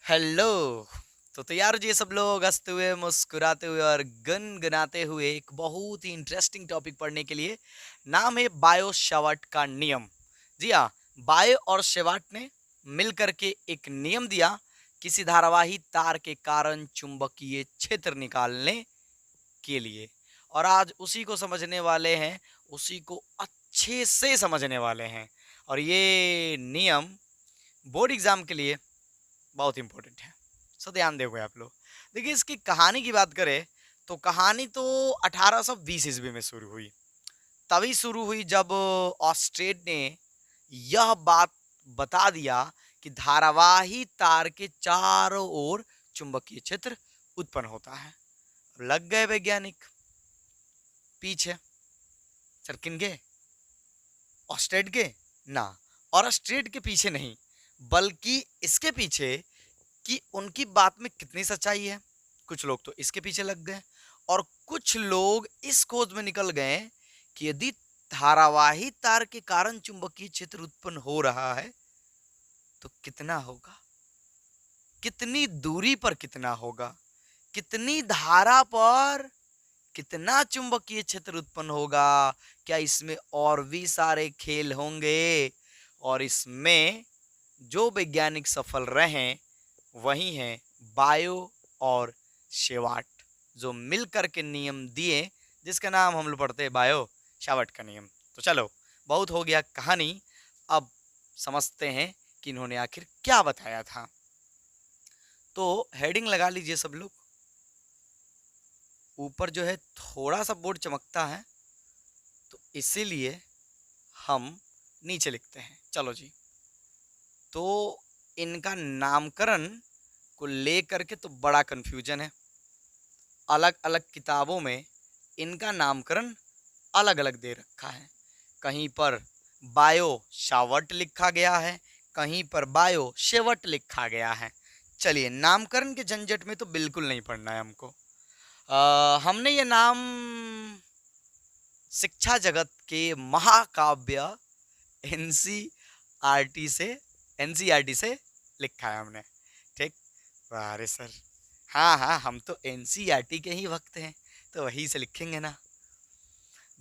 Hello. तो तैयार हो जी सब लोग हंसते हुए मुस्कुराते हुए और गुनगुनाते हुए एक बहुत ही इंटरेस्टिंग टॉपिक पढ़ने के लिए। नाम है बायो शवार्ट का नियम। जी हाँ, बायो और शेवार्ट ने मिल करके एक नियम दिया किसी धारावाही तार के कारण चुंबकीय क्षेत्र निकालने के लिए। और आज उसी को समझने वाले हैं, उसी को अच्छे से समझने वाले हैं। और ये नियम बोर्ड एग्जाम के लिए बहुत इंपॉर्टेंट है। सो ध्यान दोगे आप लोग। देखिए, इसकी कहानी की बात करें तो कहानी तो 1820 ईस्वी में शुरू हुई। तभी शुरू हुई जब ऑस्ट्रेड ने यह बात बता दिया कि धारावाही तार के चारों ओर चुंबकीय क्षेत्र उत्पन्न होता है। लग गए वैज्ञानिक पीछे। सर किन के? ऑस्ट्रेड के ना। और ऑस्ट्रेड के पीछे नहीं, बल्कि इसके पीछे कि उनकी बात में कितनी सच्चाई है। कुछ लोग तो इसके पीछे लग गए और कुछ लोग इस खोज में निकल गए कि यदि धारावाही तार के कारण चुंबकीय क्षेत्र उत्पन्न हो रहा है तो कितना होगा, कितनी दूरी पर कितना होगा, कितनी धारा पर कितना चुंबकीय क्षेत्र उत्पन्न होगा, क्या इसमें और भी सारे खेल होंगे। और इसमें जो वैज्ञानिक सफल रहे वही हैं बायो और शेवार्ट, जो मिलकर के नियम दिए जिसका नाम हम लोग पढ़ते हैं बायो शावर्ट का नियम। तो चलो, बहुत हो गया कहानी। अब समझते हैं कि इन्होंने आखिर क्या बताया था। तो हेडिंग लगा लीजिए सब लोग। ऊपर जो है थोड़ा सा बोर्ड चमकता है तो इसीलिए हम नीचे लिखते हैं। चलो जी। तो इनका नामकरण को लेकर के तो बड़ा कंफ्यूजन है। अलग अलग किताबों में इनका नामकरण अलग अलग दे रखा है। कहीं पर बायो शावर्ट लिखा गया है, कहीं पर बायो शेवट लिखा गया है। चलिए, नामकरण के झंझट में तो बिल्कुल नहीं पढ़ना है हमको। हमने ये नाम शिक्षा जगत के महाकाव्य एनसीआरटी से एनसीआरटी से लिखा है हमने। ठीक। अरे सर, हाँ हाँ, हम तो एनसीईआरटी के ही भक्त हैं, तो वही से लिखेंगे ना।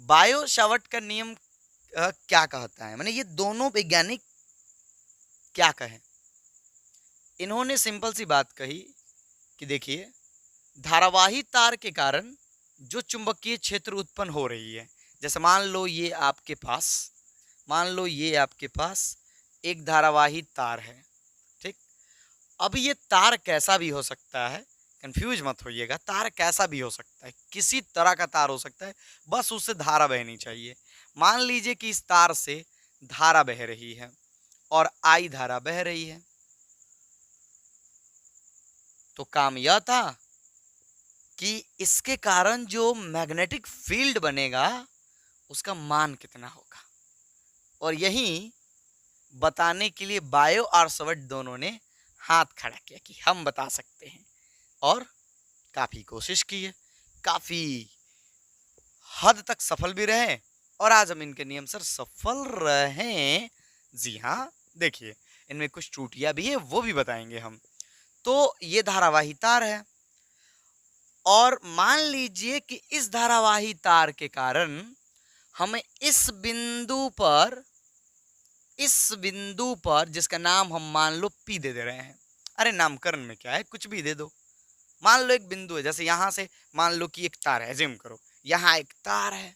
बायो शावर्ट का नियम क्या कहता है, माने ये दोनों वैज्ञानिक क्या कहें। इन्होंने सिंपल सी बात कही कि देखिए, धारावाही तार के कारण जो चुंबकीय क्षेत्र उत्पन्न हो रही है, जैसे मान लो ये आपके पास एक धारावाही तार है। ठीक। अब ये तार कैसा भी हो सकता है, कंफ्यूज मत होइएगा। तार कैसा भी हो सकता है, किसी तरह का तार हो सकता है, बस उससे धारा बहनी चाहिए। मान लीजिए कि इस तार से धारा बह रही है और आई धारा बह रही है। तो काम यह था कि इसके कारण जो मैग्नेटिक फील्ड बनेगा उसका मान कितना होगा। और यही बताने के लिए बायो और सवर्ट दोनों ने हाथ खड़ा किया कि हम बता सकते हैं। और काफी कोशिश की है, काफी हद तक सफल भी रहे। और आज हम इनके नियम सर सफल रहे। जी हाँ, देखिए, इनमें कुछ त्रुटियां भी है, वो भी बताएंगे हम। तो ये धारावाही तार है और मान लीजिए कि इस धारावाही तार के कारण हमें इस बिंदु पर जिसका नाम हम मान लो पी दे रहे हैं। अरे नामकरण में क्या है, कुछ भी दे दो। मान लो एक बिंदु है, जैसे यहां से मान लो कि एक तार है, जिम करो यहां एक तार है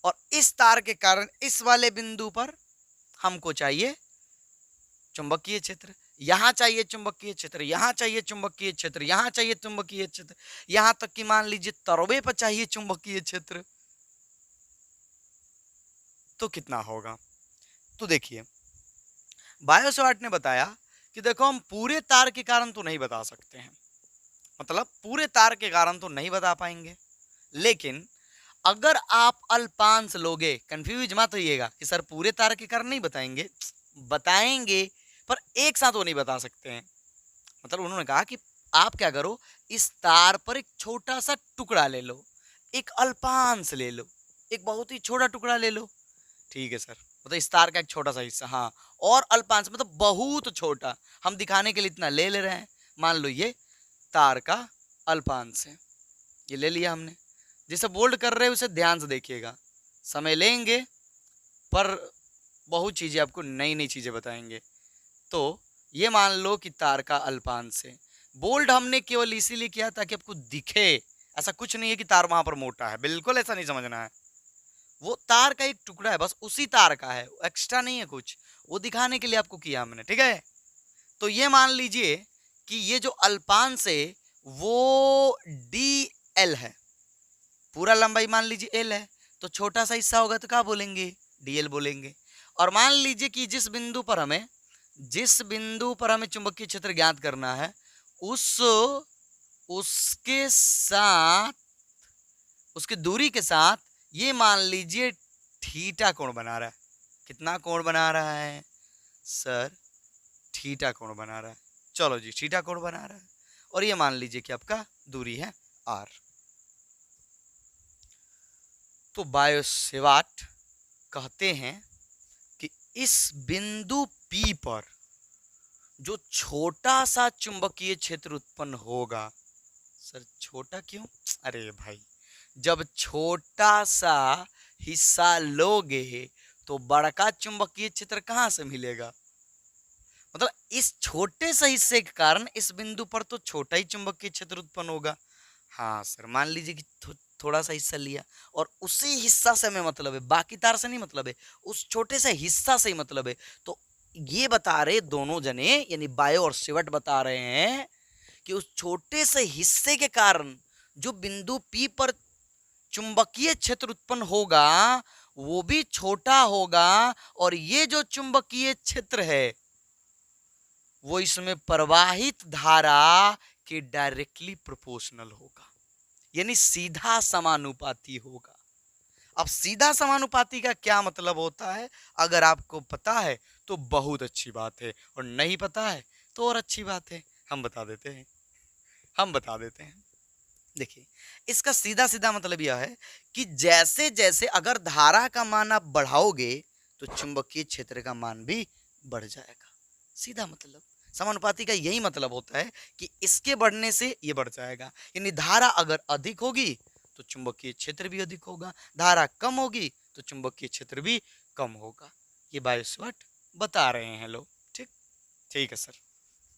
और इस तार के कारण इस वाले बिंदु पर हमको चाहिए चुंबकीय क्षेत्र। यहां चाहिए चुंबकीय क्षेत्र, यहां चाहिए चुंबकीय क्षेत्र, यहां चाहिए चुंबकीय क्षेत्र, यहां तक कि मान लीजिए तरवे पर चाहिए चुंबकीय क्षेत्र। तो कितना होगा? तो देखिए, बायोसवार्ट ने बताया कि देखो, हम पूरे तार के कारण तो नहीं बता सकते हैं, मतलब पूरे तार के कारण तो नहीं बता पाएंगे, लेकिन अगर आप अल्पांश लोगे, कंफ्यूज मत होइएगा कि सर पूरे तार के कारण नहीं बताएंगे, बताएंगे पर एक साथ वो नहीं बता सकते हैं। मतलब उन्होंने कहा कि आप क्या करो, इस तार पर एक छोटा सा टुकड़ा ले लो, एक अल्पांश ले लो, एक बहुत ही छोटा टुकड़ा ले लो। ठीक है सर, मतलब इस का एक छोटा सा हिस्सा, हाँ, और अल्पांश मतलब बहुत छोटा, हम दिखाने के लिए इतना ले ले रहे हैं। मान लो ये तार का अल्पांश है, ये ले लिया हमने। जिसे बोल्ड कर रहे हैं उसे ध्यान से देखिएगा, समय लेंगे पर बहुत चीजें आपको नई नई चीजें बताएंगे। तो ये मान लो कि तार का अल्पांश है। बोल्ड हमने केवल इसीलिए किया ताकि आपको दिखे, ऐसा कुछ नहीं है कि तार वहां पर मोटा है, बिल्कुल ऐसा नहीं समझना है। वो तार का एक टुकड़ा है, बस उसी तार का है, एक्स्ट्रा नहीं है कुछ, वो दिखाने के लिए आपको किया हमने, ठीक है। तो ये मान लीजिए कि ये जो अल्पांश है वो डी एल है, पूरा लंबाई मान लीजिए एल है, तो छोटा सा हिस्सा होगा तो क्या बोलेंगे, डीएल बोलेंगे। और मान लीजिए कि जिस बिंदु पर हमें चुंबकीय क्षेत्र ज्ञात करना है उसके साथ, उसकी दूरी के साथ ये मान लीजिए थीटा कोण बना रहा है। कितना कोण बना रहा है सर, थीटा कोण बना रहा है। चलो जी, थीटा कोण बना रहा है, और ये मान लीजिए कि आपका दूरी है आर। तो बायो-सेवार्ट कहते हैं कि इस बिंदु P पर जो छोटा सा चुंबकीय क्षेत्र उत्पन्न होगा, सर छोटा क्यों, अरे भाई जब छोटा सा हिस्सा लोगे तो बड़का चुंबकीय क्षेत्र कहां से मिलेगा, मतलब इस छोटे से हिस्से के कारण इस बिंदु पर तो छोटा ही चुंबकीय क्षेत्र उत्पन्न होगा। हाँ सर, मान लीजिए कि थोड़ा सा हिस्सा लिया और उसी हिस्सा से हमें मतलब है, बाकी तार से नहीं मतलब है, उस छोटे से हिस्सा से ही मतलब है। तो ये बता रहे दोनों जने, यानी बायो और सेवट बता रहे हैं कि उस छोटे से हिस्से के कारण जो बिंदु P पर चुंबकीय क्षेत्र उत्पन्न होगा वो भी छोटा होगा, और ये जो चुंबकीय क्षेत्र है वो इसमें प्रवाहित धारा के डायरेक्टली प्रोपोर्शनल होगा, यानी सीधा समानुपाती होगा। अब सीधा समानुपाती का क्या मतलब होता है, अगर आपको पता है तो बहुत अच्छी बात है, और नहीं पता है तो और अच्छी बात है, हम बता देते हैं। देखिए, इसका सीधा सीधा मतलब यह है कि जैसे जैसे अगर धारा का मान आप बढ़ाओगे तो चुंबकीय क्षेत्र का मान भी बढ़ जाएगा। सीधा मतलब समानुपाती का यही मतलब होता है कि इसके बढ़ने से ये बढ़ जाएगा, यानी धारा अगर अधिक होगी तो चुंबकीय क्षेत्र भी अधिक होगा, धारा कम होगी तो चुंबकीय क्षेत्र भी कम होगा। ये बायो-सेवार्ट बता रहे हैं लोग, ठीक है सर,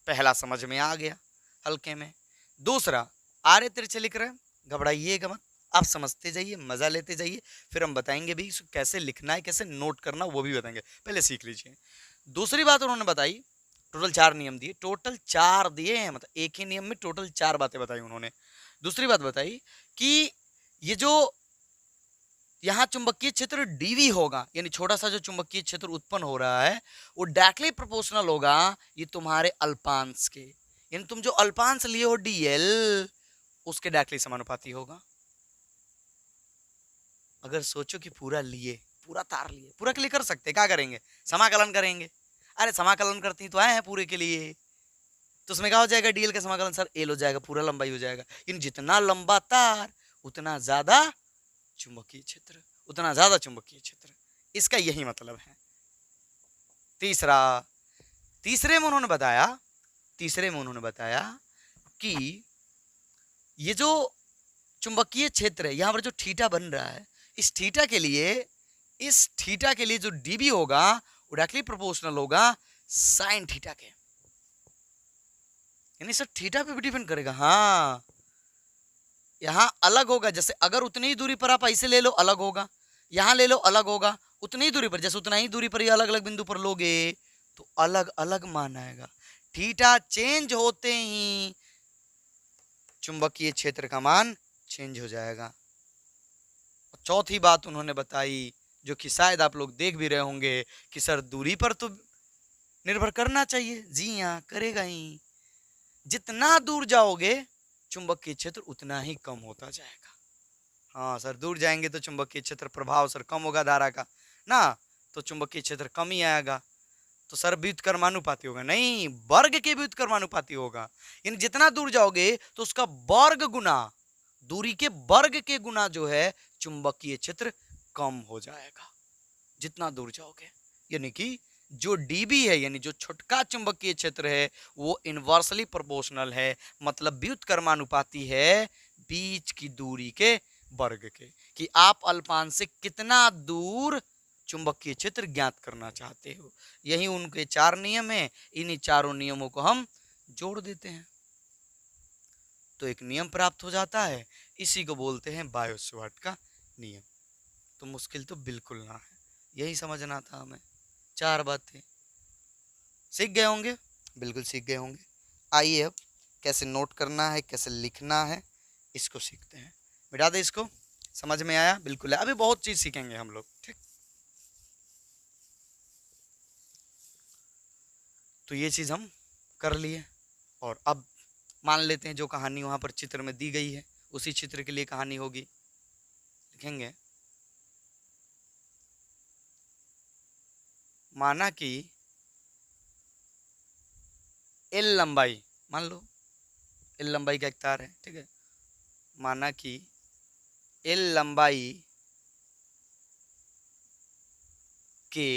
पहला समझ में आ गया हल्के में। दूसरा, आरे तिरछे लिख रहे हैं, घबराइएगा मत, आप समझते जाइए, मजा लेते जाइए, फिर हम बताएंगे भी कैसे लिखना है, कैसे नोट करना, वो भी बताएंगे, पहले सीख लीजिए। दूसरी बात उन्होंने बताई, टोटल 4 नियम दिए, टोटल 4 दिए हैं, मतलब एक ही नियम में टोटल 4 बातें बताई उन्होंने। दूसरी बात बताई कि ये जो यहाँ चुंबकीय क्षेत्र डीवी होगा, यानी छोटा सा जो चुंबकीय क्षेत्र उत्पन्न हो रहा है वो डायरेक्टली प्रोपोर्शनल होगा ये तुम्हारे अल्पांश के, यानी तुम जो अल्पांश लिए हो डीएल उसके डायरेक्टली समानुपाती होगा। अगर सोचो कि पूरा लिए, पूरा तार लिए, पूरा के लिए कर सकते, क्या करेंगे, समाकलन करेंगे। अरे समाकलन करती तो आए हैं पूरे के लिए, तो उसमें क्या हो जाएगा, डीएल का समाकलन सर एल हो जाएगा, पूरा लंबाई हो जाएगा, यानी जितना लंबा तार उतना ज्यादा चुंबकीय क्षेत्र, उतना ज्यादा चुंबकीय क्षेत्र, इसका यही मतलब है। तीसरे में उन्होंने बताया कि ये जो चुंबकीय क्षेत्र है, यहां पर जो थीटा बन रहा है, इस थीटा के लिए जो डीबी होगा वो डायरेक्टली प्रोपोर्शनल होगा साइन थीटा के, यानी सर थीटा पे भी डिपेंड करेगा। हाँ, यहां अलग होगा, जैसे अगर उतनी ही दूरी पर आप ऐसे ले लो अलग होगा, यहां ले लो अलग होगा, उतनी ही दूरी पर, जैसे उतना ही दूरी पर ये अलग अलग बिंदु पर लोगे तो अलग अलग मान आएगा। थीटा चेंज होते ही चुंबकीय क्षेत्र का मान चेंज हो जाएगा। चौथी बात उन्होंने बताई, जो कि शायद आप लोग देख भी रहे होंगे कि सर दूरी पर तो निर्भर करना चाहिए, जी हाँ करेगा ही, जितना दूर जाओगे चुंबकीय क्षेत्र उतना ही कम होता जाएगा। हाँ सर, दूर जाएंगे तो चुंबकीय क्षेत्र प्रभाव सर कम होगा धारा का ना, तो चुंबकीय क्षेत्र कम ही आएगा, तो सर व्युत्क्रमानुपाती होगा, नहीं वर्ग के व्युत्क्रमानुपाती होगा, यानी जितना दूर जाओगे तो उसका वर्ग गुना, दूरी के वर्ग के गुना जो है चुंबकीय क्षेत्र कम हो जाएगा जितना दूर जाओगे, यानी कि जो डीबी है यानी जो छोटका चुंबकीय क्षेत्र है वो इनवर्सली प्रोपोर्शनल है, मतलब व्युत्क्रमानुपाती है बीच की दूरी के वर्ग के, कि आप अल्पांश से कितना दूर चुंबकीय क्षेत्र ज्ञात करना चाहते हो। यही उनके 4 नियम है, इन्हीं चारों नियमों को हम जोड़ देते हैं तो एक नियम प्राप्त हो जाता है। इसी को बोलते हैं बायो-सवार्ट का नियम। तो मुश्किल तो बिल्कुल ना है, यही समझना था हमें। 4 बातें सीख गए होंगे, बिल्कुल सीख गए होंगे। आइए अब कैसे नोट करना है, कैसे लिखना है, इसको सीखते हैं। मिटा दे इसको, समझ में आया? बिल्कुल है, अभी बहुत चीज सीखेंगे हम लोग, ठीक। तो ये चीज हम कर लिए और अब मान लेते हैं जो कहानी वहां पर चित्र में दी गई है उसी चित्र के लिए कहानी होगी। लिखेंगे, माना कि एल लंबाई, मान लो एल लंबाई का एक तार है, ठीक है। माना कि एल लंबाई के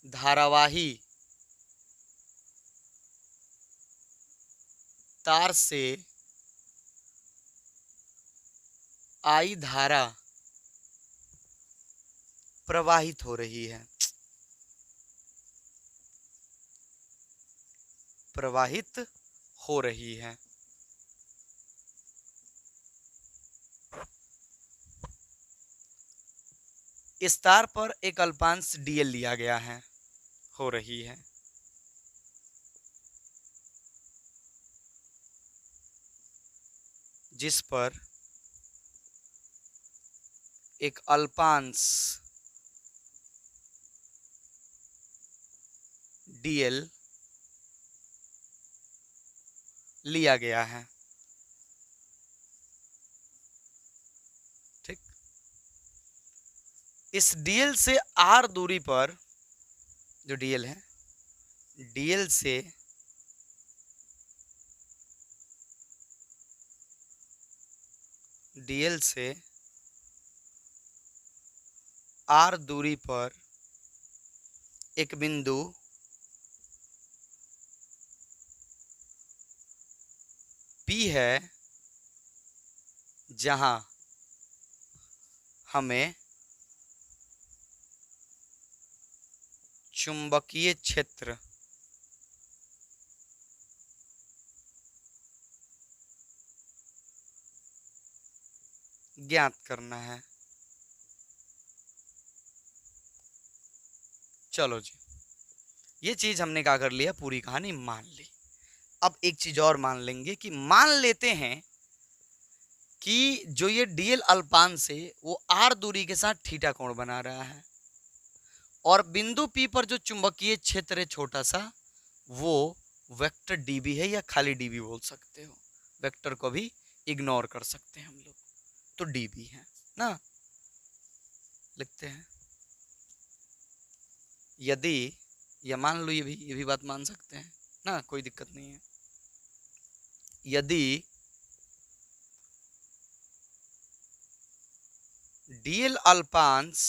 धारावाही तार से आई धारा प्रवाहित हो रही है, प्रवाहित हो रही है। इस तार पर एक अल्पांश डीएल लिया गया है, हो रही है। जिस पर एक अल्पांश डीएल लिया गया है, ठीक। इस डीएल से आर दूरी पर जो डीएल है, डीएल से आर दूरी पर एक बिंदु P है जहां हमें चुंबकीय क्षेत्र ज्ञात करना है। चलो जी, ये चीज हमने क्या कर लिया, पूरी कहानी मान ली। अब एक चीज और मान लेंगे कि मान लेते हैं कि जो ये डीएल अल्पांश है वो आर दूरी के साथ थीटा कोण बना रहा है और बिंदु पी पर जो चुंबकीय क्षेत्र है छोटा सा वो वेक्टर डीबी है, या खाली डीबी बोल सकते हो, वेक्टर को भी इग्नोर कर सकते हैं हम लोग, तो डीबी है ना। लिखते हैं, यदि, या मान लो ये भी बात मान सकते हैं ना, कोई दिक्कत नहीं है। यदि डीएल अल्पांश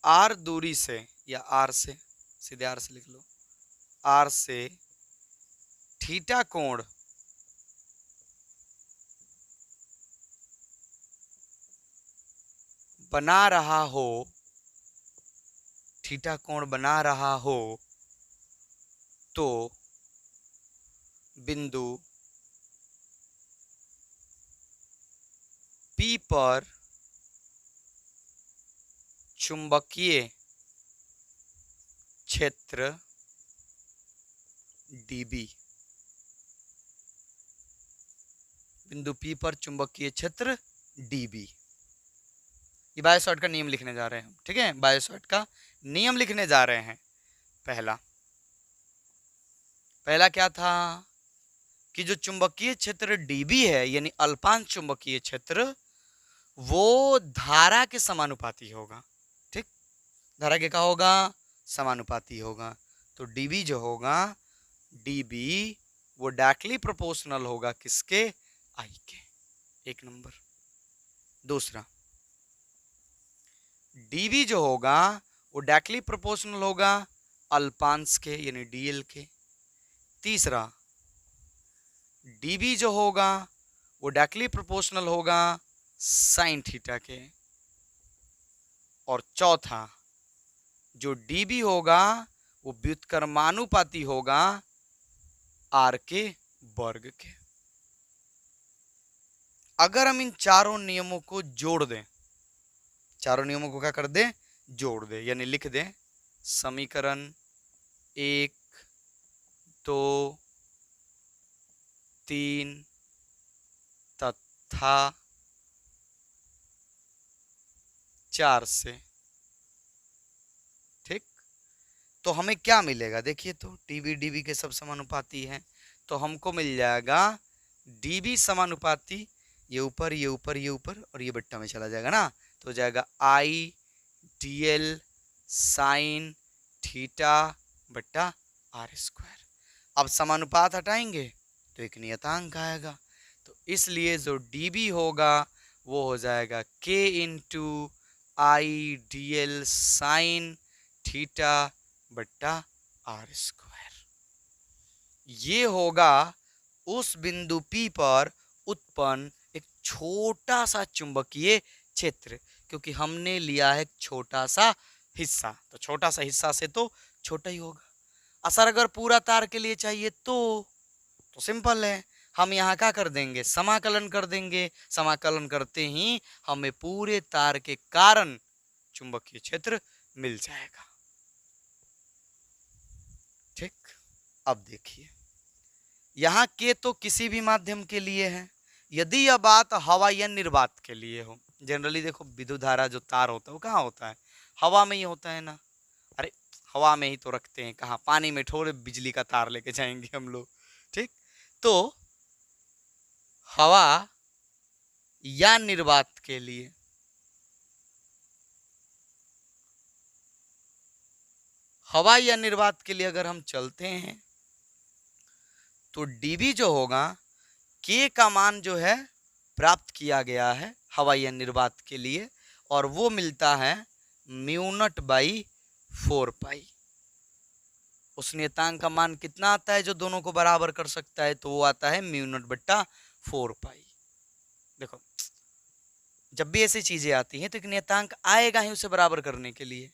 आर दूरी से, या आर से, सीधे आर से लिख लो, आर से थीटा कोण बना रहा हो, थीटा कोण बना रहा हो, तो बिंदु P पर चुंबकीय क्षेत्र dB, बिंदु P पर चुंबकीय क्षेत्र dB। ये बायो-सॉर्ट का नियम लिखने जा रहे हैं हम, ठीक है। बायो-सॉर्ट का नियम लिखने जा रहे हैं। पहला क्या था कि जो चुंबकीय क्षेत्र dB है यानी अल्पांश चुंबकीय क्षेत्र वो धारा के समानुपाती होगा, ठीक। धारा के क्या होगा, समानुपाती होगा। तो dB जो होगा dB वो डायरेक्टली प्रोपोर्शनल होगा किसके, आई के। एक नंबर। दूसरा, डीवी जो होगा वो डायरेक्टली प्रोपोर्शनल होगा अल्पांश के यानी डीएल के। तीसरा, डीबी जो होगा वो डायरेक्टली प्रोपोर्शनल होगा साइन थीटा के। और चौथा, जो डीबी होगा वो व्युत्क्रमानुपाती होगा आर के वर्ग के। अगर हम इन चारों नियमों को जोड़ दें, चारों नियमों को क्या कर दें, जोड़ दें, यानी लिख दें समीकरण 1, 2, 3 तथा 4 से, ठीक। तो हमें क्या मिलेगा, देखिए तो टीवी डीबी के सब समानुपाती हैं, तो हमको मिल जाएगा डीबी समानुपाती ये ऊपर ये ऊपर ये ऊपर और ये बट्टा में चला जाएगा ना, तो हो जाएगा आई डीएल साइन थीटा बट्टा आर स्क्वायर। अब समानुपात हटाएंगे तो एक नियतांक आएगा, तो इसलिए जो डीबी होगा वो हो जाएगा के इंटू आई डीएल साइन थीटा बट्टा आर स्क्वायर। ये होगा उस बिंदु P पर उत्पन्न एक छोटा सा चुंबकीय क्षेत्र, क्योंकि हमने लिया है छोटा सा हिस्सा, तो छोटा सा हिस्सा से तो छोटा ही होगा। असर अगर पूरा तार के लिए चाहिए तो सिंपल है, हम यहाँ क्या कर देंगे, समाकलन कर देंगे। समाकलन करते ही हमें पूरे तार के कारण चुंबकीय क्षेत्र मिल जाएगा, ठीक। अब देखिए यहाँ के तो किसी भी माध्यम के लिए है, यदि यह बात हवा या निर्वात के लिए हो। जनरली देखो विद्युत धारा जो तार होता है वो कहाँ होता है, हवा में ही होता है ना। अरे हवा में ही तो रखते हैं, कहाँ पानी में थोड़े बिजली का तार लेके जाएंगे हम लोग, ठीक। तो हवा या निर्वात के लिए, हवा या निर्वात के लिए अगर हम चलते हैं तो डीबी जो होगा के का मान जो है प्राप्त किया गया है हवा या निर्वात के लिए, और वो मिलता है म्यू नॉट बाई 4 पाई। उस नियतांक का मान कितना आता है जो दोनों को बराबर कर सकता है, तो वो आता है म्यू नॉट बट्टा 4 पाई। देखो जब भी ऐसी चीजें आती हैं तो एक नियतांक आएगा ही उसे बराबर करने के लिए,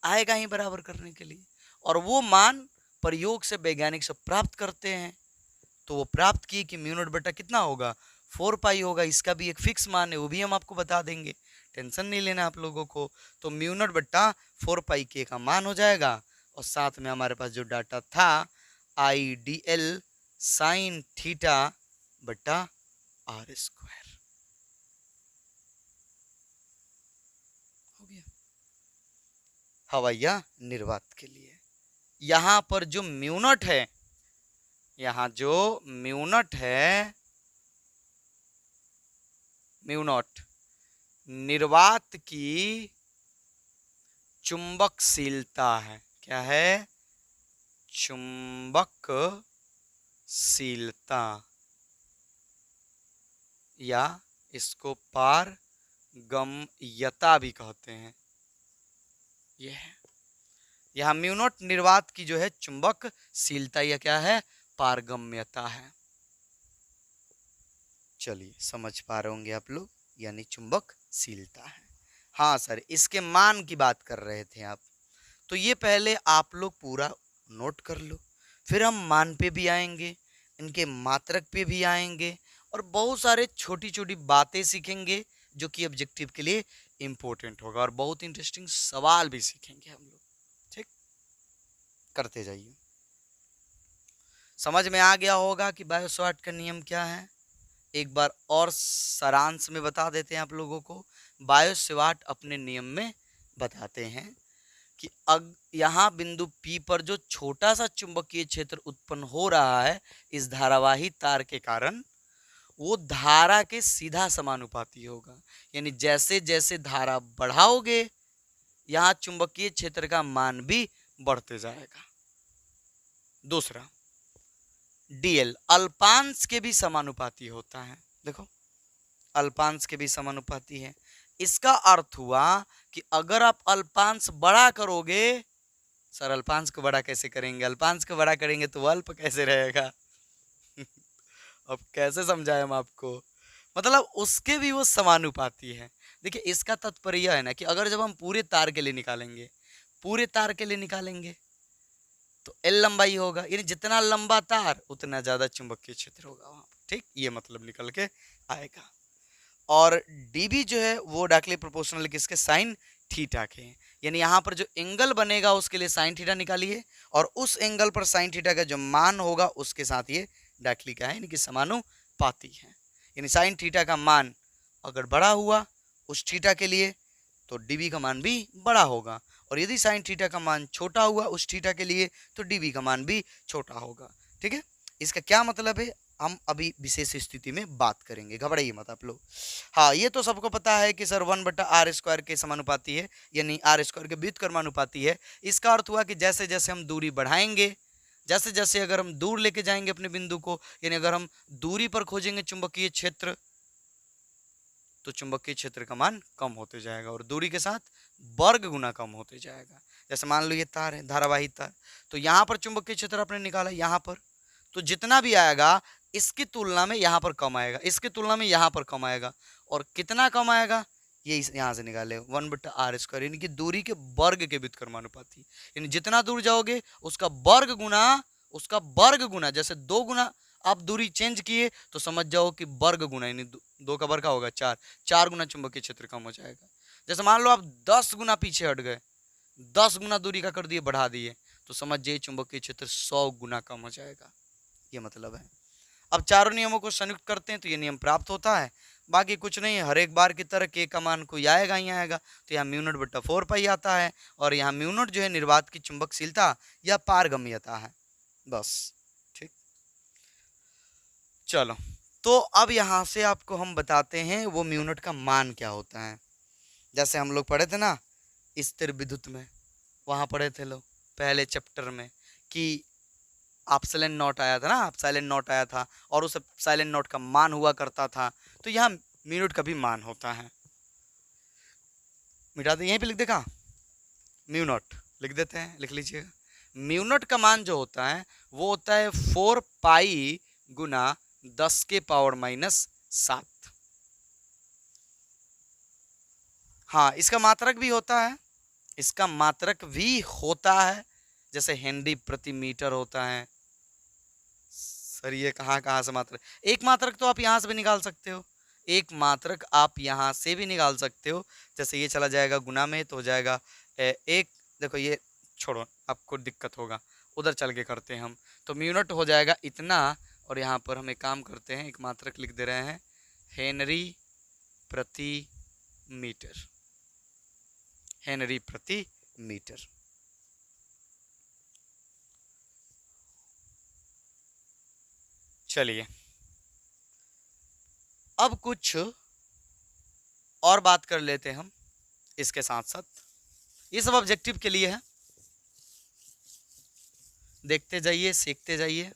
आएगा ही बराबर करने के लिए, और वो मान प्रयोग से वैज्ञानिक से प्राप्त करते हैं। तो वो प्राप्त किए कि म्यू नॉट बट्टा कितना होगा 4 पाई होगा। इसका भी एक फिक्स मान है, वो भी हम आपको बता देंगे, टेंशन नहीं लेना आप लोगों को। तो म्यू नॉट बट्टा 4 पाई के का मान हो जाएगा, और साथ में हमारे पास जो डाटा था I D L sine theta बट्टा आर स्क्वायर हो गया हवा या निर्वात के लिए। यहां पर जो म्यू नॉट है, यहां जो म्यू नॉट है, म्यू नॉट निर्वात की चुंबकशीलता है। क्या है, चुंबकशीलता, या इसको पारगम्यता भी कहते हैं। यह है यहां म्यू नॉट निर्वात की जो है चुंबकशीलता, या क्या है, पारगम्यता है। चलिए समझ पा रहे होंगे आप लोग, यानी चुंबकशीलता है। हाँ सर, इसके मान की बात कर रहे थे आप, तो ये पहले आप लोग पूरा नोट कर लो, फिर हम मान पे भी आएंगे, इनके मात्रक पे भी आएंगे, और बहुत सारे छोटी छोटी बातें सीखेंगे जो कि ऑब्जेक्टिव के लिए इंपॉर्टेंट होगा, और बहुत इंटरेस्टिंग सवाल भी सीखेंगे हम लोग, ठीक। करते जाइए। समझ में आ गया होगा कि बायो-सवार्ट का नियम क्या है। एक बार और सारांश में बता देते हैं आप लोगों को। बायो-सवार्ट अपने नियम में बताते हैं कि यहाँ बिंदु P पर जो छोटा सा चुंबकीय क्षेत्र उत्पन्न हो रहा है इस धारावाही तार के कारण, वो धारा के सीधा समानुपाती होगा। यानी जैसे जैसे धारा बढ़ाओगे यहाँ चुंबकीय क्षेत्र का मान भी बढ़ते जाएगा। दूसरा, डीएल अल्पांश के भी समानुपाती होता है। देखो अल्पांश के भी समानुपाती है। इसका अर्थ हुआ कि अगर आप अल्पांश बड़ा करोगे, सर अल्पांश को बड़ा कैसे करेंगे, अल्पांश को बड़ा करेंगे तो अल्प कैसे रहेगा अब कैसे समझाएं हम आपको, मतलब उसके भी वो समानुपाती है। देखिए इसका तात्पर्य यह है ना कि अगर जब हम पूरे तार के लिए निकालेंगे, पूरे तार के लिए निकालेंगे तो एल लंबाई होगा, यानी जितना लंबा तार उतना ज्यादा चुंबकीय क्षेत्र होगा वहां पर। ठीक, ये मतलब निकल के आएगा। और डीबी जो है वो डायरेक्टली प्रोपोर्शनल किसके, साइन थीटा के, यानी यहाँ पर जो एंगल बनेगा उसके लिए साइन थीटा निकालिए, और उस एंगल पर साइन थीटा का जो मान होगा उसके साथ ये डायरेक्टली क्या है, यानी कि समानुपाती है। यानी साइन थीटा का मान अगर बड़ा हुआ उस थीटा के लिए तो डीबी का मान भी बड़ा होगा, और यदि साइन थीटा का मान छोटा हुआ उस थीटा के लिए तो डीबी का मान भी छोटा होगा। ठीक है, इसका क्या मतलब है हम अभी विशेष स्थिति में बात करेंगे, घबराइए मत आप लोग। हाँ, ये तो सबको पता है कि सर 1/r² के समानुपाती है, यानी r² के व्युत्क्रमानुपाती है। इसका अर्थ हुआ कि जैसे जैसे हम दूरी बढ़ाएंगे, जैसे जैसे अगर हम दूर लेके जाएंगे अपने बिंदु को, यानी अगर हम दूरी पर खोजेंगे चुंबकीय क्षेत्र तो चुंबकीय क्षेत्र का मान कम होते जाएगा, और दूरी के साथ वर्ग गुना कम होते जाएगा। जैसे मान लो ये तार है, धारावाही तार, तो यहाँ पर चुंबकीय क्षेत्र आपने निकाला यहाँ पर, तो जितना भी आएगा इसकी तुलना में यहाँ पर कम आएगा, इसकी तुलना में यहाँ पर कम आएगा, और कितना कम आएगा ये यहाँ से निकाले 1/r², यानी कि दूरी के वर्ग के व्युत्क्रमानुपाती, यानी जितना दूर जाओगे उसका वर्ग गुना, जैसे 2 गुना आप दूरी चेंज किए तो समझ जाओ कि वर्ग गुना, यानी 2 का वर्ग का होगा 4, 4 गुना चुंबकीय क्षेत्र कम हो जाएगा। जैसे मान लो आप 10 गुना पीछे हट गए, 10 गुना दूरी का कर दिए, बढ़ा दिए, तो समझ जाइए चुंबकीय क्षेत्र 100 गुना कम हो जाएगा, ये मतलब है। अब चारों नियमों को संयुक्त करते हैं तो ये नियम प्राप्त होता है। बाकी कुछ नहीं है, हर एक बार की तरह के का मान कोई आएगा ही आएगा, तो यहाँ μ0/4 आता है, और यहाँ μ0 जो है निर्वात की चुंबकशीलता या पारगम्यता है, बस। ठीक, चलो तो अब यहाँ से आपको हम बताते हैं वो μ0 का मान क्या होता है। जैसे हम लोग पढ़े थे ना स्थिर विद्युत में, वहाँ पढ़े थे लोग पहले चैप्टर में कि एप्सिलॉन नॉट आया था ना, एप्सिलॉन नॉट आया था, और उस एप्सिलॉन नॉट का मान हुआ करता था, तो यहाँ μ0 का भी मान होता है। मिटा दे, यहीं पे लिख देगा μ0, लिख देते हैं, लिख लीजिएगा। μ0 का मान जो होता है वो होता है 4 पाई गुना 10⁻⁻7। हाँ, इसका मात्रक भी होता है, इसका मात्रक भी होता है, जैसे हेनरी प्रति मीटर होता है। सर ये कहाँ से मात्रक, एक मात्रक तो आप यहाँ से भी निकाल सकते हो, एक मात्रक आप यहाँ से भी निकाल सकते हो। जैसे ये चला जाएगा गुना में तो हो जाएगा एक, देखो ये छोड़ो आपको दिक्कत होगा, उधर चल के करते हैं हम, तो μ0 हो जाएगा इतना, और यहाँ पर हम एक काम करते हैं, एक मात्रक लिख दे रहे हैं हेनरी प्रति मीटर, हेनरी प्रति मीटर। चलिए अब कुछ और बात कर लेते हैं हम इसके साथ साथ, ये सब ऑब्जेक्टिव के लिए है, देखते जाइए, सीखते जाइए।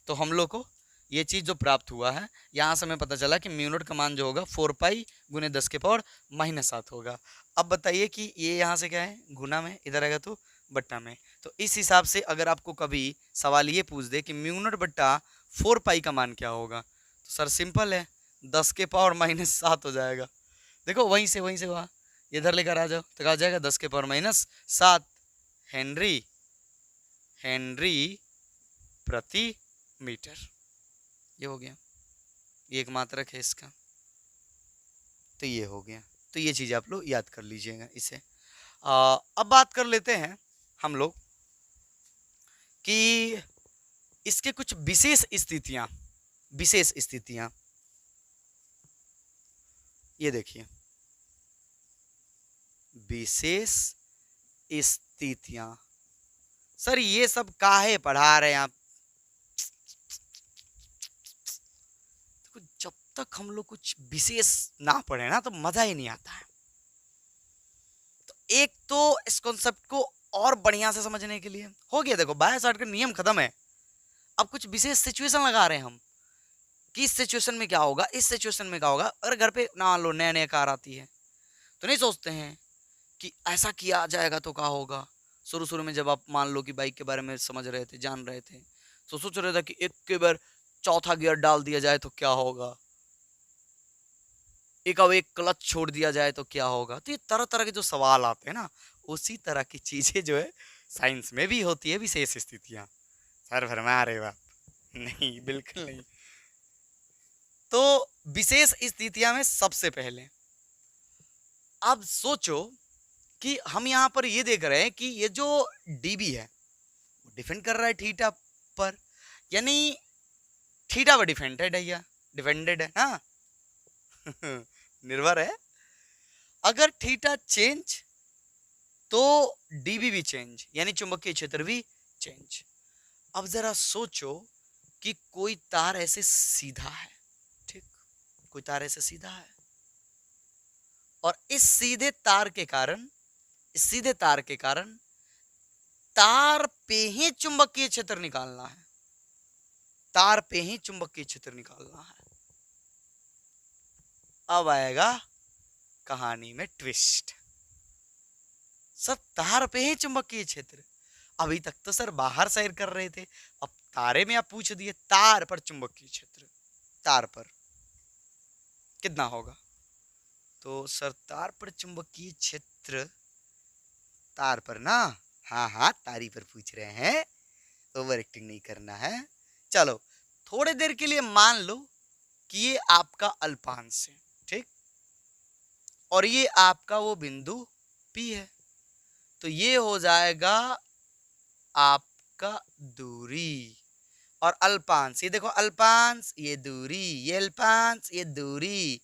तो हम लोग को ये चीज जो प्राप्त हुआ है, यहाँ से हमें पता चला कि μ0 का मान जो होगा 4 पाई गुने 10⁻⁻7 होगा। अब बताइए कि ये यहाँ से क्या है, गुना में, इधर आएगा तो बट्टा में, तो इस हिसाब से अगर आपको कभी सवाल ये पूछ दे कि μ0/4 पाई का मान क्या होगा, तो सर सिंपल है, 10⁻⁻7 हो जाएगा। देखो वहीं से वहाँ इधर लेकर आ जाओ तो क्या हो जाएगा 10⁻⁻7 हेनरी प्रति मीटर, ये हो गया, ये एक मात्रक है इसका, तो ये हो गया। तो ये चीज़ आप लोग याद कर लीजिएगा इसे। अब बात कर लेते हैं हम लोग कि इसके कुछ विशेष स्थितियां, ये देखिए विशेष स्थितियां, सर ये सब काहे पढ़ा रहे हैं आप, जब तक हम लोग कुछ विशेष ना पढ़े ना तो मजा ही नहीं आता है। तो एक तो इस कॉन्सेप्ट को और बढ़िया से समझने के लिए हो गया। देखो बायो सावर्ट का नियम खत्म है। अब कुछ विशेष सिचुएशन लगा रहे हैं हम कि इस सिचुएशन में क्या होगा, इस सिचुएशन में क्या होगा। अगर घर पे ना लो नया नया कार आती है तो नहीं सोचते हैं कि ऐसा किया जाएगा तो क्या होगा। शुरू शुरू में जब आप मान लो कि बाइक के बारे में समझ रहे थे, जान रहे थे, तो सोच रहे थे कि एक के बार चौथा गियर डाल दिया जाए तो क्या होगा, एक अब एक क्लच छोड़ दिया जाए तो क्या होगा। तो ये तरह तरह के जो सवाल आते हैं ना, उसी तरह की चीजें जो है साइंस में भी होती है विशेष स्थितियां। सर भरमा रहे हो आप? नहीं, बिल्कुल नहीं। तो विशेष स्थितियां में सबसे पहले अब सोचो कि हम यहां पर ये देख रहे हैं कि ये जो डीबी है वो डिफेंड कर रहा है थीटा पर, यानी थीटा पर डिफेंडेड है या डिफेंडेड है ना। निर्भर है। अगर थीटा चेंज तो डीबी भी चेंज, यानी चुंबकीय क्षेत्र भी चेंज। अब जरा सोचो कि कोई तार ऐसे सीधा है, ठीक, कोई तार ऐसे सीधा है और इस सीधे तार के कारण, इस सीधे तार के कारण तार पे ही चुंबकीय क्षेत्र निकालना है, तार पे ही चुंबकीय क्षेत्र निकालना है। अब आएगा कहानी में ट्विस्ट। सर तार पे ही चुंबकीय क्षेत्र, अभी तक तो सर बाहर सैर कर रहे थे, अब तारे में आप पूछ दिए तार पर चुंबकीय क्षेत्र, तार पर कितना होगा। तो सर तार पर चुंबकीय क्षेत्र, तार पर ना, हाँ हाँ तारी पर पूछ रहे हैं, ओवर एक्टिंग नहीं करना है। चलो थोड़े देर के लिए मान लो कि ये आपका अल्पांश है, ठीक, और ये आपका वो बिंदु P है, तो ये हो जाएगा आपका दूरी। और अल्पांश, ये देखो अल्पांश, ये दूरी, ये अल्पांश, ये दूरी।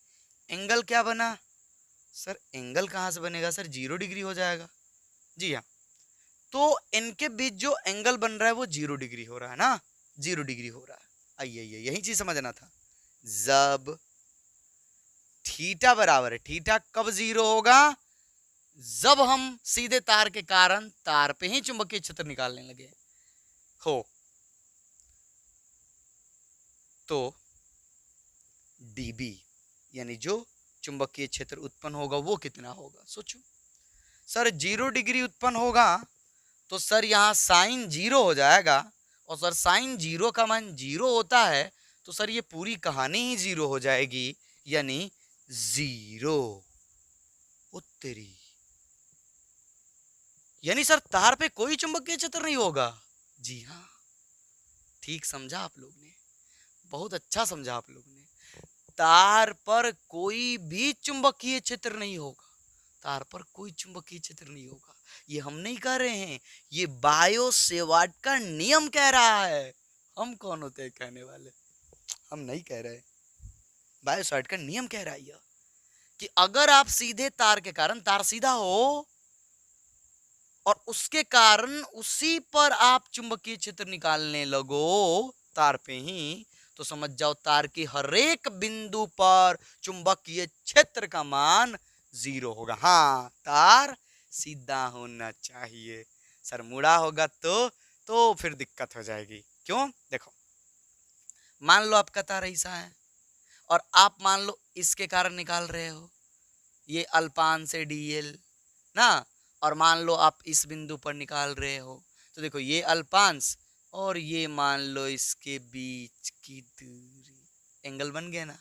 एंगल क्या बना सर? एंगल कहां से बनेगा सर? 0 डिग्री हो जाएगा। जी हाँ, तो इनके बीच जो एंगल बन रहा है वो 0 डिग्री हो रहा है ना, 0 डिग्री हो रहा है। आइए यही चीज समझना था। जब थीटा बराबर है, थीटा कब 0 होगा? जब हम सीधे तार के कारण तार पे ही चुंबकीय क्षेत्र निकालने लगे हो। तो dB यानी जो चुंबकीय क्षेत्र उत्पन्न होगा वो कितना होगा? सोचो सर 0 डिग्री उत्पन्न होगा तो सर यहाँ साइन 0 हो जाएगा, और सर साइन 0 का मान 0 होता है तो सर ये पूरी कहानी ही 0 हो जाएगी, यानी 0 उत्तरी। यानी सर तार पे कोई चुंबकीय क्षेत्र नहीं होगा। जी हाँ, ठीक समझा आप लोग ने, बहुत अच्छा समझा आप लोग ने। तार पर कोई भी चुंबकीय क्षेत्र नहीं होगा, तार पर कोई चुंबकीय क्षेत्र नहीं होगा। ये हम नहीं कह रहे हैं, ये बायो सेवार्ट का नियम कह रहा है। हम कौन होते हैं कहने वाले? हम नहीं कह रहे, बायो सेवार्ट का नियम कह रहा है कि अगर आप सीधे तार के कारण, तार सीधा हो और उसके कारण उसी पर आप चुंबकीय क्षेत्र निकालने लगो तार पे ही, तो समझ जाओ तार की हर एक बिंदु पर चुंबकीय क्षेत्र का मान 0 होगा। हाँ, तार सीधा होना चाहिए। सर मुड़ा होगा तो फिर दिक्कत हो जाएगी। क्यों? देखो मान लो आपका तार ऐसा है और आप मान लो इसके कारण निकाल रहे हो, ये अल्पांश से dl ना, और मान लो आप इस बिंदु पर निकाल रहे हो, तो देखो ये अल्पांश और ये मान लो इसके बीच की दूरी, एंगल बन गया ना,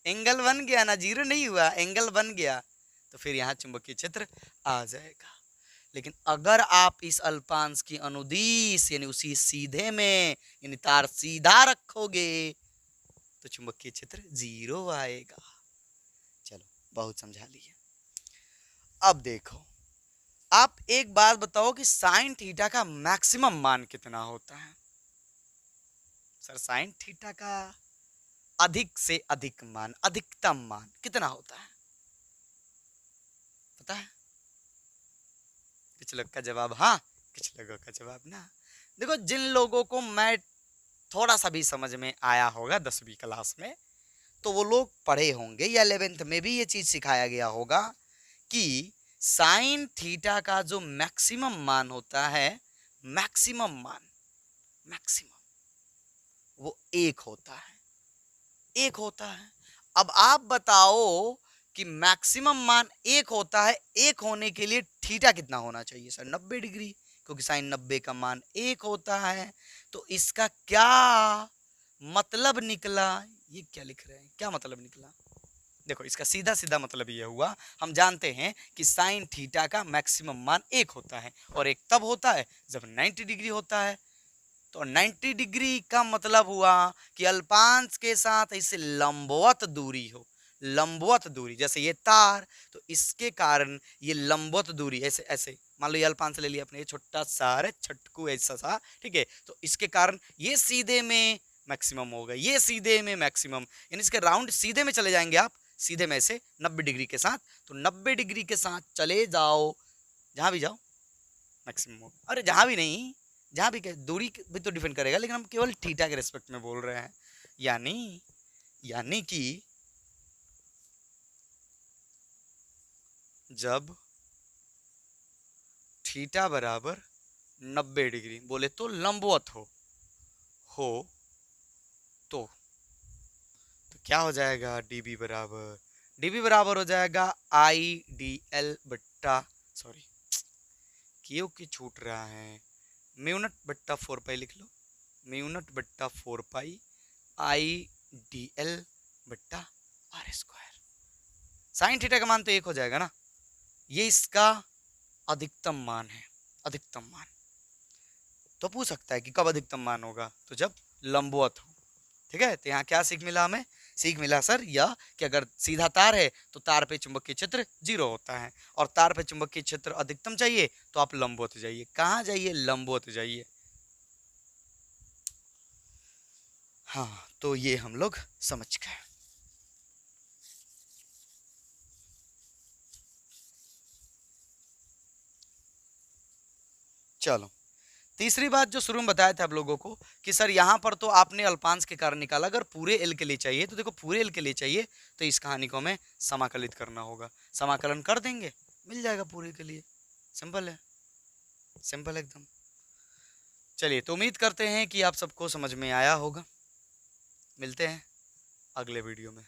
एंगल बन गया ना, 0 नहीं हुआ, एंगल बन गया, तो फिर यहाँ चुंबकीय क्षेत्र आ जाएगा। लेकिन अगर आप इस अल्पांश की अनुदिश यानी उसी सीधे में, यानी तार सीधा रखोगे तो चुंबकीय क्षेत्र 0 आएगा। चलो बहुत समझा लिया। अब देखो, आप एक बात बताओ कि साइन थीटा का मैक्सिमम मान कितना होता है? सर साइन थीटा का अधिक से अधिक मान, अधिकतम मान कितना होता है पता है? कुछ लोग का जवाब हाँ, कुछ लोगों का जवाब ना। देखो जिन लोगों को मैं थोड़ा सा भी समझ में आया होगा 10वीं क्लास में, तो वो लोग पढ़े होंगे या 11th में भी ये चीज सिखाया गया होगा कि साइन थीटा का जो मैक्सिमम मान होता है, मैक्सिमम मान, मैक्सिमम, वो 1 होता है, 1 होता है। अब आप बताओ कि मैक्सिमम मान 1 होता है, 1 होने के लिए थीटा कितना होना चाहिए सर? 90 डिग्री, क्योंकि साइन 90 का मान 1 होता है। तो इसका क्या मतलब निकला? ये क्या लिख रहे हैं, क्या मतलब निकला? देखो, इसका सीधा सीधा मतलब ये हुआ, हम जानते हैं कि साइन थीटा का मैक्सिमम मान 1 होता है, और 1 तब होता है जब 90 डिग्री होता है। तो 90 डिग्री का मतलब हुआ कि अल्पांश के साथ इसे लंबवत दूरी हो, लंबवत दूरी, जैसे ये तार, तो इसके कारण ये लंबवत दूरी ऐसे ऐसे, मान लो ये अल्पांश ले लिया अपने, ये छोटा सा है, छटकू ऐसा सा, ठीक है, तो इसके कारण ये सीधे में मैक्सिमम होगा, ये सीधे में मैक्सिमम, यानी इसके राउंड सीधे में चले जाएंगे आप, सीधे में से 90 डिग्री के साथ, तो 90 डिग्री के साथ चले जाओ, जहां भी जाओ मैक्सिमम होगा। अरे जहां भी नहीं, जहां भी क्या, दूरी भी तो डिपेंड करेगा, लेकिन हम केवल थीटा के रिस्पेक्ट में बोल रहे हैं। यानी यानी कि जब थीटा बराबर 90 डिग्री बोले तो लंबवत हो तो क्या हो जाएगा? डीबी बराबर हो जाएगा आई डी एल बट्टा, सॉरी क्यों की छूट रहा है, म्यूनट बट्टा 4 पाई लिख लो, म्यूनट बट्टा 4 पाई आई डी एल बट्टा आर स्क्वायर। साइन थीटा का मान तो 1 हो जाएगा ना, ये इसका अधिकतम मान है, अधिकतम मान। तो पूछ सकता है कि कब अधिकतम मान होगा? तो जब लंबवत हो, ठीक है। तो यहाँ क्या सीख मिला हमें? सीख मिला सर यह कि अगर सीधा तार है तो तार पे चुंबकीय क्षेत्र 0 होता है, और तार पे चुंबकीय क्षेत्र अधिकतम चाहिए तो आप लंबवत जाइए। कहाँ जाइए? लंबवत जाइए। हाँ, तो ये हम लोग समझ गए। चलो, तीसरी बात जो शुरू में बताया था आप लोगों को कि सर यहाँ पर तो आपने अल्पांश के कारण निकाला, अगर पूरे एल के लिए चाहिए तो देखो, पूरे एल के लिए चाहिए तो इस कहानी को हमें समाकलित करना होगा, समाकलन कर देंगे, मिल जाएगा पूरे के लिए। सिंपल है, सिंपल एकदम। चलिए, तो उम्मीद करते हैं कि आप सबको समझ में आया होगा। मिलते हैं अगले वीडियो में।